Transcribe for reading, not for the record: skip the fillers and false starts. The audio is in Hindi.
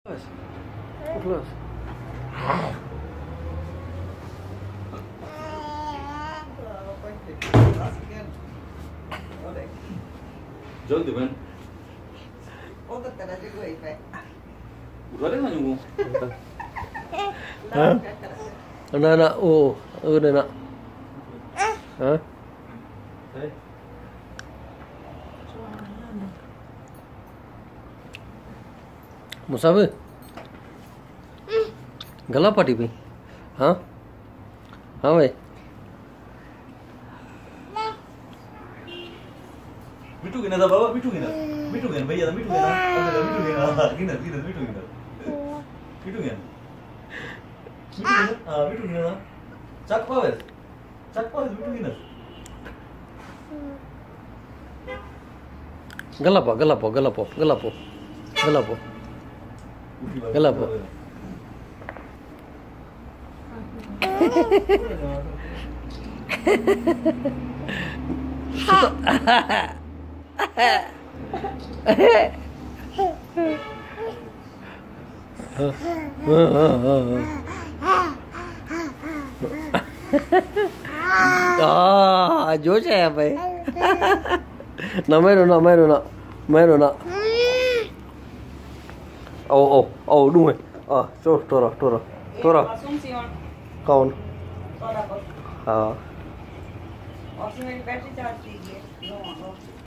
Plus. Jauh di mana? Oh, tetap aja gue ipe. Udah deh nanya gue. Hah? Anak-anak, udah nak. Hah? Musafir? गला पाटी पे हाँ हाँ भाई मिठू गिना था बाबा मिठू गिना भैया था मिठू गिना गिना मिठू गिना चक पावे मिठू गिना गला पो जोश है भाई ना मैं रोना ओ दूँ टोरा कौन हाँ और बैटरी चार्ज कीजिए